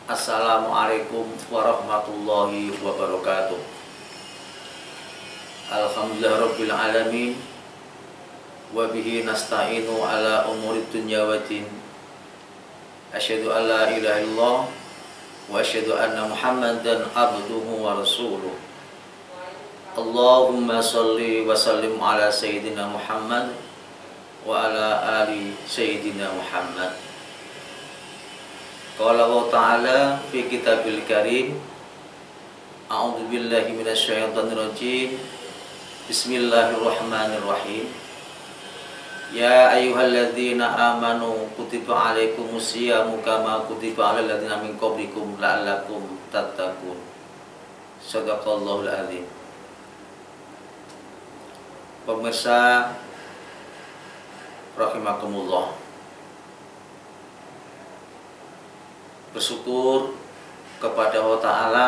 Assalamualaikum warahmatullahi wabarakatuh. Alhamdulillah rabbil alamin. Wa bihi nasta'inu ala umuri dunya wa din. Asyhadu an la ilaha illallah wa asyhadu anna Muhammadan abduhu wa rasuluh. Allahumma salli wa sallim ala sayyidina Muhammad wa ala ali sayyidina Muhammad. Qala Allah Ta'ala fi kitabil karim. A'udzu billahi minasyaitonir rajim. Bismillahirrahmanirrahim. Ya ayyuhalladzina amanu kutiba alaikumusyiyamu kama kutiba alal ladzina min qablikum la'allakum tattaqun. Shadaqallahul adzim. Pemirsa rahimakumullah, bersyukur kepada Allah Ta'ala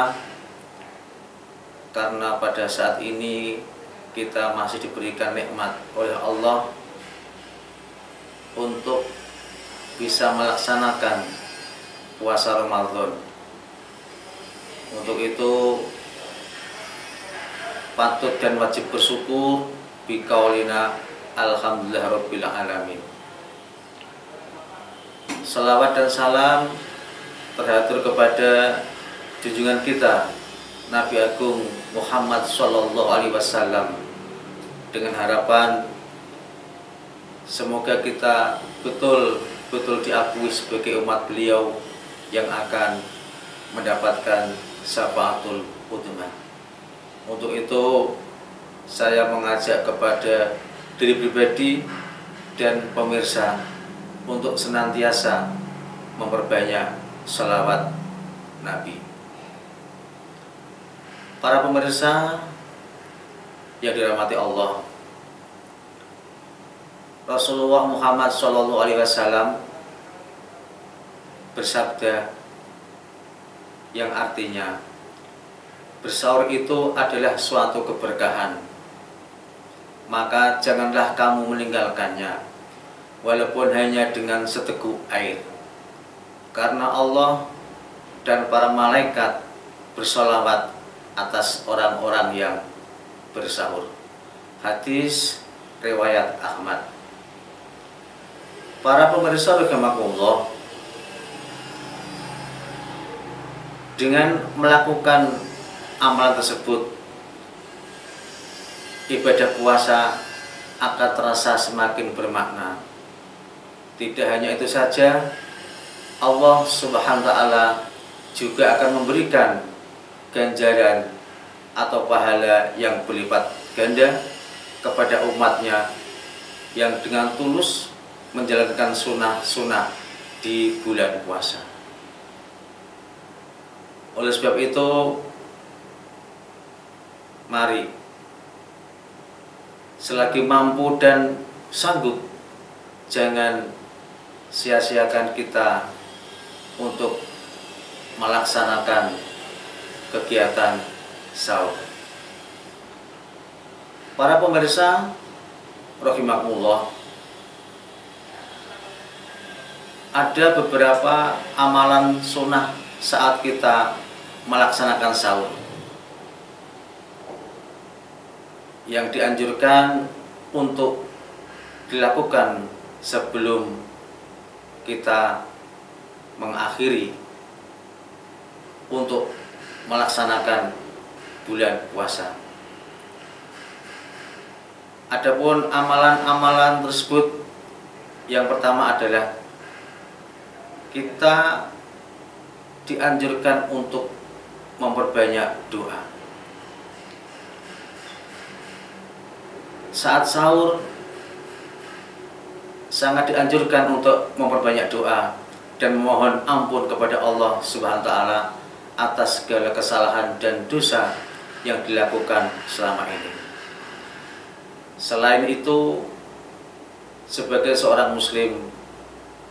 karena pada saat ini kita masih diberikan nikmat oleh Allah untuk bisa melaksanakan puasa Ramadan. Untuk itu patut dan wajib bersyukur biqaulina alhamdulillah rabbil alamin. Salawat dan salam terhatur kepada junjungan kita Nabi Agung Muhammad Sallallahu Alaihi Wasallam, dengan harapan semoga kita betul-betul diakui sebagai umat beliau yang akan mendapatkan syafaatul udzma. Untuk itu saya mengajak kepada diri pribadi dan pemirsa untuk senantiasa memperbanyak salawat Nabi. Para pemirsa yang dirahmati Allah, Rasulullah Muhammad SAW bersabda yang artinya bersahur itu adalah suatu keberkahan, maka janganlah kamu meninggalkannya walaupun hanya dengan seteguk air, karena Allah dan para malaikat bersolawat atas orang-orang yang bersahur. Hadis riwayat Ahmad. Para pemirsa rahimakumullah, dengan melakukan amalan tersebut, ibadah puasa akan terasa semakin bermakna. Tidak hanya itu saja, Allah Subhanahu wa Ta'ala juga akan memberikan ganjaran atau pahala yang berlipat ganda kepada umatnya yang dengan tulus menjalankan sunnah-sunnah di bulan puasa. Oleh sebab itu, mari selagi mampu dan sanggup, jangan sia-siakan kita untuk melaksanakan kegiatan sahur. Para pemirsa rahimakumullah, ada beberapa amalan sunnah saat kita melaksanakan sahur yang dianjurkan untuk dilakukan sebelum kita mengakhiri untuk melaksanakan bulan puasa. Adapun amalan-amalan tersebut, yang pertama adalah kita dianjurkan untuk memperbanyak doa. Saat sahur sangat dianjurkan untuk memperbanyak doa dan memohon ampun kepada Allah Subhanahu wa Ta'ala atas segala kesalahan dan dosa yang dilakukan selama ini. Selain itu, sebagai seorang muslim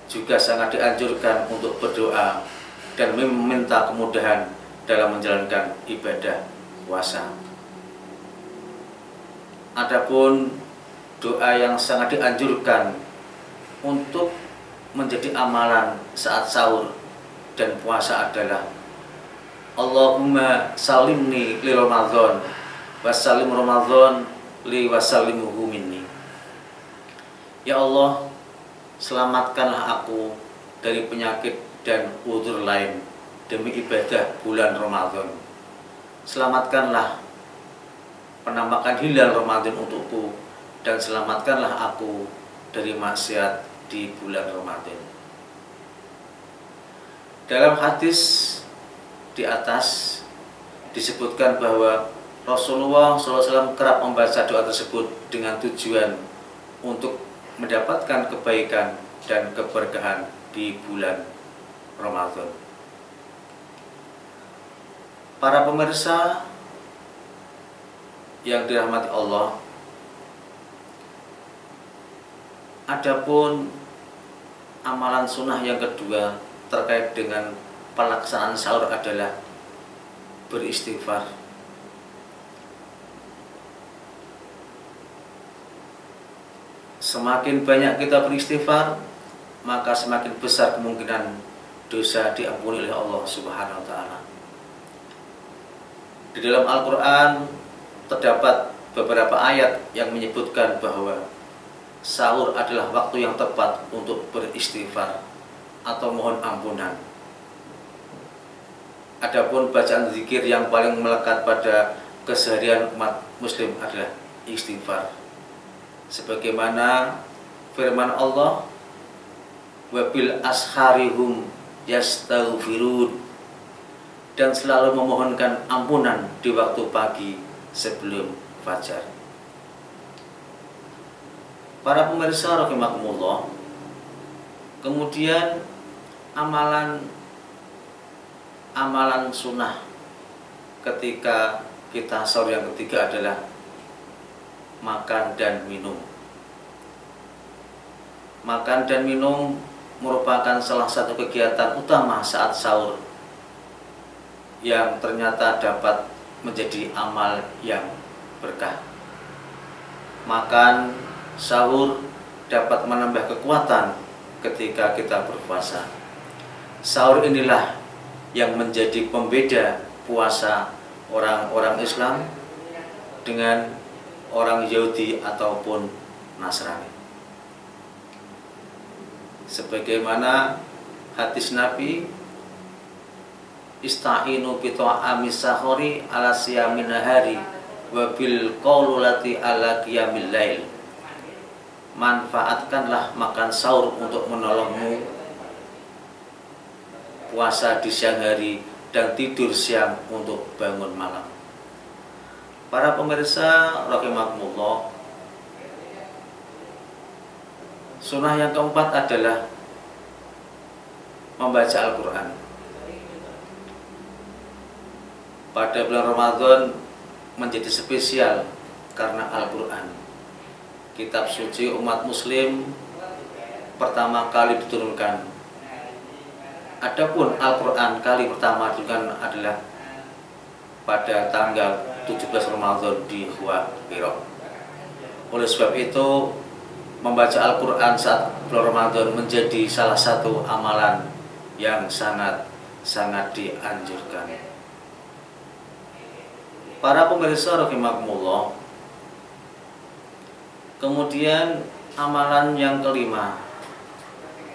juga sangat dianjurkan untuk berdoa dan meminta kemudahan dalam menjalankan ibadah puasa. Adapun doa yang sangat dianjurkan untuk menjadi amalan saat sahur dan puasa adalah Allahumma salimni li Ramadan wasalim Ramadan li wasalimuhu minni. Ya Allah, selamatkanlah aku dari penyakit dan udzur lain demi ibadah bulan Ramadan. Selamatkanlah penampakan hilal Ramadan untukku, dan selamatkanlah aku dari maksiat di bulan Ramadan. Dalam hadis di atas disebutkan bahwa Rasulullah SAW kerap membaca doa tersebut dengan tujuan untuk mendapatkan kebaikan dan keberkahan di bulan Ramadan. Para pemirsa yang dirahmati Allah, adapun amalan sunnah yang kedua terkait dengan pelaksanaan sahur adalah beristighfar. Semakin banyak kita beristighfar, maka semakin besar kemungkinan dosa diampuni oleh Allah Subhanahu wa Ta'ala. Di dalam Al-Quran terdapat beberapa ayat yang menyebutkan bahwa sahur adalah waktu yang tepat untuk beristighfar atau mohon ampunan. Adapun bacaan zikir yang paling melekat pada keseharian umat muslim adalah istighfar. Sebagaimana firman Allah, wabil asharihum yastaghfirun, dan selalu memohonkan ampunan di waktu pagi sebelum fajar. Para pemirsa rahimakumullah, kemudian amalan sunnah ketika kita sahur yang ketiga adalah makan dan minum. Makan dan minum merupakan salah satu kegiatan utama saat sahur yang ternyata dapat menjadi amal yang berkah. Makan sahur dapat menambah kekuatan ketika kita berpuasa. Sahur inilah yang menjadi pembeda puasa orang-orang Islam dengan orang Yahudi ataupun Nasrani. Sebagaimana hadis Nabi, ista'inu bi ta'amis sahuri ala siyamin nahari wa bil qaulati ala qiyamil lail. Manfaatkanlah makan sahur untuk menolongmu puasa di siang hari dan tidur siang untuk bangun malam. Para pemirsa rahimakumullah, sunnah yang keempat adalah membaca Al-Quran. Pada bulan Ramadan menjadi spesial karena Al-Quran, kitab suci umat muslim pertama kali diturunkan. Adapun Al-Quran kali pertama diturunkan adalah pada tanggal 17 Ramadan di Gua Hira. Oleh sebab itu, membaca Al-Quran saat bulan Ramadan menjadi salah satu amalan yang sangat dianjurkan. Para pemirsa rahimakumullah, kemudian amalan yang kelima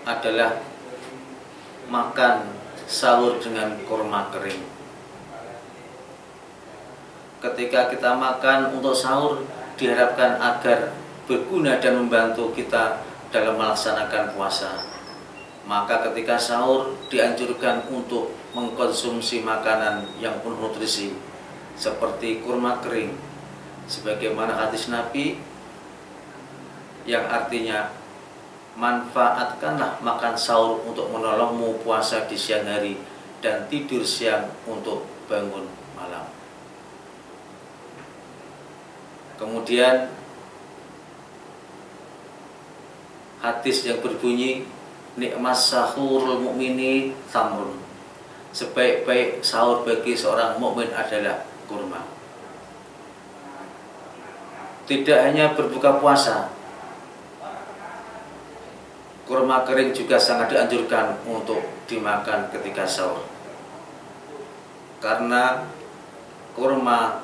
adalah makan sahur dengan kurma kering. Ketika kita makan untuk sahur, diharapkan agar berguna dan membantu kita dalam melaksanakan puasa. Maka ketika sahur dianjurkan untuk mengkonsumsi makanan yang penuh nutrisi seperti kurma kering, sebagaimana hadis Nabi yang artinya, manfaatkanlah makan sahur untuk menolongmu puasa di siang hari dan tidur siang untuk bangun malam. Kemudian hadis yang berbunyi, nikmas sahurul mukmini tamrun, sebaik-baik sahur bagi seorang mukmin adalah kurma. Tidak hanya berbuka puasa, kurma kering juga sangat dianjurkan untuk dimakan ketika sahur. Karena kurma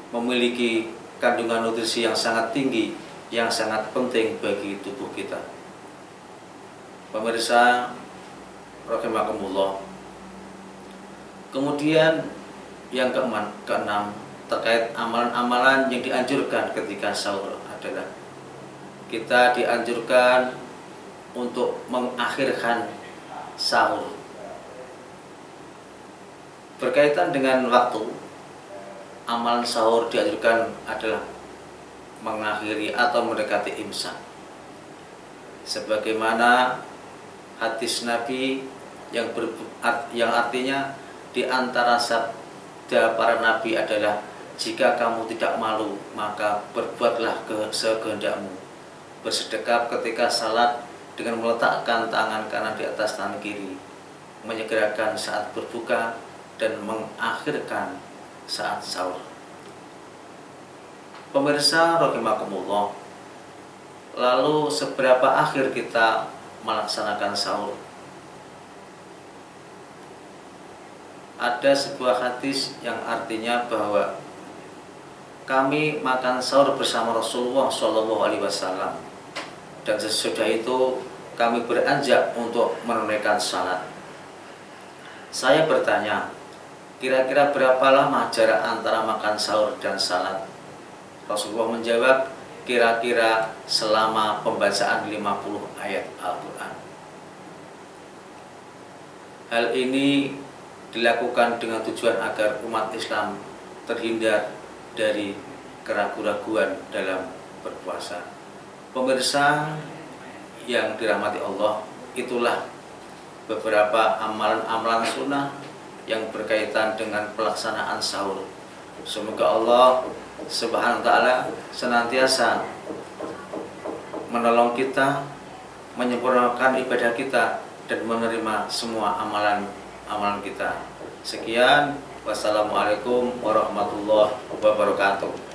memiliki kandungan nutrisi yang sangat tinggi, yang sangat penting bagi tubuh kita. Pemirsa rahimakumullah. Kemudian yang keenam terkait amalan-amalan yang dianjurkan ketika sahur adalah kita dianjurkan untuk mengakhirkan sahur. Berkaitan dengan waktu, amalan sahur dianjurkan adalah mengakhiri atau mendekati imsak. Sebagaimana hadis Nabi yang artinya di antara sabda para nabi adalah, jika kamu tidak malu maka berbuatlah sekehendakmu. Bersedekap ketika salat dengan meletakkan tangan kanan di atas tangan kiri, menyegerakan saat berbuka, dan mengakhirkan saat sahur. Pemirsa rahimakumullah, lalu seberapa akhir kita melaksanakan sahur? Ada sebuah hadis yang artinya bahwa kami makan sahur bersama Rasulullah SAW, dan sesudah itu kami beranjak untuk menunaikan salat. Saya bertanya, kira-kira berapa lama jarak antara makan sahur dan salat? Rasulullah menjawab, kira-kira selama pembacaan 50 ayat Al-Quran. Hal ini dilakukan dengan tujuan agar umat Islam terhindar dari keraguan-raguan dalam berpuasa. Pemirsa yang dirahmati Allah, itulah beberapa amalan-amalan sunnah yang berkaitan dengan pelaksanaan sahur. Semoga Allah Subhanahu wa ta'ala senantiasa menolong kita, menyempurnakan ibadah kita, dan menerima semua amalan kita. Sekian, wassalamualaikum warahmatullahi wabarakatuh.